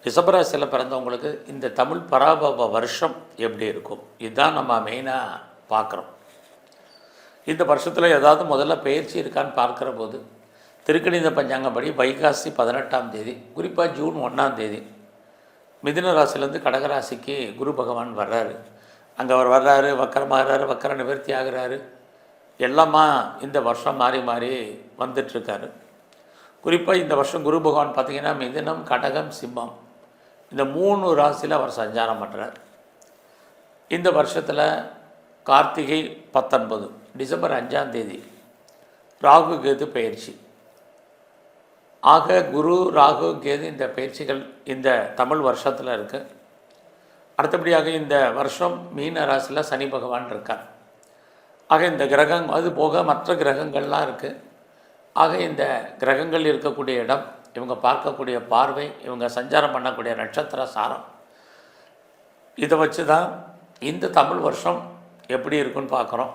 ரிஷபராசியில் பிறந்தவங்களுக்கு இந்த தமிழ் பராபவ வருஷம் எப்படி இருக்கும், இதுதான் நம்ம மெயினாக பார்க்குறோம். இந்த வருஷத்தில் ஏதாவது முதல்ல பயிற்சி இருக்கான்னு பார்க்குற போது திருக்கணித பஞ்சாங்கப்படி வைகாசி 18ஆம் தேதி, குறிப்பாக ஜூன் 1ஆம் தேதி மிதுன ராசிலேருந்து கடகராசிக்கு குரு பகவான் வர்றாரு. அங்கே அவர் வர்றாரு, வக்கரமாகறாரு, வக்கர நிவர்த்தி ஆகிறாரு, எல்லாமா இந்த வருஷம் மாறி மாறி வந்துட்டுருக்காரு. குறிப்பாக இந்த வருஷம் குரு பகவான் பார்த்திங்கன்னா மிதுனம், கடகம், சிம்மம் இந்த 3 ராசியில் அவர் சஞ்சாரம் பண்ணுறார். இந்த வருஷத்தில் கார்த்திகை 19 டிசம்பர் 5ஆம் தேதி ராகு கேது பயிற்சி. ஆக குரு ராகு கேது இந்த பயிற்சிகள் இந்த தமிழ் வருஷத்தில் இருக்குது. அடுத்தபடியாக இந்த வருஷம் மீன ராசியில் சனி பகவான் இருக்கார். ஆக இந்த கிரகம் அது போக மற்ற கிரகங்கள்லாம் இருக்குது. ஆக இந்த கிரகங்கள் இருக்கக்கூடிய இடம், இவங்க பார்க்கக்கூடிய பார்வை, இவங்க சஞ்சாரம் பண்ணக்கூடிய நட்சத்திர சாரம், இதை வச்சு தான் இந்த தமிழ் வருஷம் எப்படி இருக்குன்னு பார்க்குறோம்.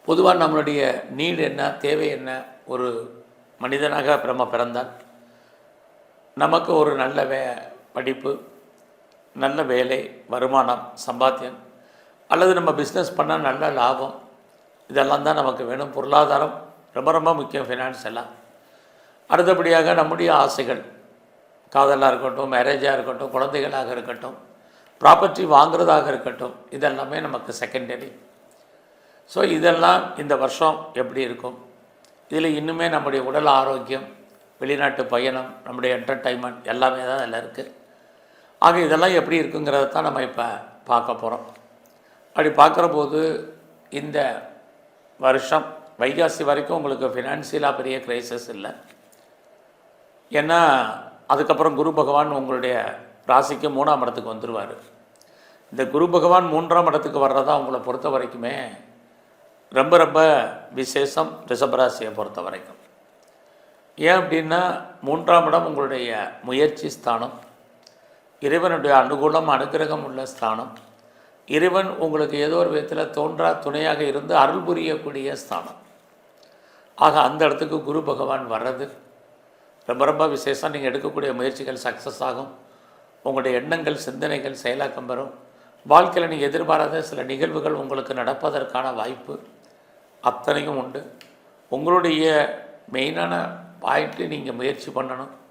பொதுவாக நம்மளுடைய நீடு என்ன, தேவை என்ன, ஒரு மனிதனாக நம்ம பிறந்தால் நமக்கு ஒரு நல்ல படிப்பு, நல்ல வேலை, வருமானம், சம்பாத்தியம், அல்லது நம்ம பிஸ்னஸ் பண்ணால் நல்ல லாபம், இதெல்லாம் தான் நமக்கு வேணும். பொருளாதாரம் ரொம்ப ரொம்ப முக்கியம், ஃபினான்ஸ் எல்லாம். அடுத்தபடியாக நம்முடைய ஆசைகள், காதலாக இருக்கட்டும், மேரேஜாக இருக்கட்டும், குழந்தைகளாக இருக்கட்டும், ப்ராப்பர்ட்டி வாங்குறதாக இருக்கட்டும், இதெல்லாமே நமக்கு செகண்டரி. ஸோ இதெல்லாம் இந்த வருஷம் எப்படி இருக்கும், இதில் இன்னுமே நம்முடைய உடல் ஆரோக்கியம், வெளிநாட்டு பயணம், நம்முடைய என்டர்டைன்மெண்ட் எல்லாமே தான் இதில் இருக்குது. ஆக இதெல்லாம் எப்படி இருக்குங்கிறத தான் நம்ம இப்போ பார்க்க போகிறோம். அப்படி பார்க்குற போது இந்த வருஷம் வைகாசி வரைக்கும் உங்களுக்கு ஃபினான்சியலாக பெரிய கிரைசஸ் இல்லை. ஏன்னா அதுக்கப்புறம் குரு பகவான் உங்களுடைய ராசிக்கு 3ஆம் இடத்துக்கு வந்துடுவார். இந்த குரு பகவான் 3ஆம் இடத்துக்கு வர்றதா உங்களை பொறுத்த வரைக்குமே ரொம்ப ரொம்ப விசேஷம். ரிஷபராசியை பொறுத்த வரைக்கும் ஏன் அப்படின்னா 3ஆம் இடம் உங்களுடைய முயற்சி ஸ்தானம், இறைவனுடைய அனுகூலம் அனுகிரகம் உள்ள ஸ்தானம், இறைவன் உங்களுக்கு ஏதோ ஒரு விதத்தில் தோன்றா துணையாக இருந்து அருள் புரியக்கூடிய ஸ்தானம். ஆக அந்த இடத்துக்கு குரு பகவான் வர்றது ரொம்ப ரொம்ப விசேஷம். நீங்கள் எடுக்கக்கூடிய முயற்சிகள் சக்ஸஸ் ஆகும். உங்களுடைய எண்ணங்கள், சிந்தனைகள் செயலாக்கம் பெறும். வாழ்க்கையில் நீங்கள் எதிர்பாராத சில நிகழ்வுகள் உங்களுக்கு நடப்பதற்கான வாய்ப்பு அத்தனையும் உண்டு. உங்களுடைய மெயினான பாயிண்ட்டு நீங்கள் முயற்சி பண்ணணும்.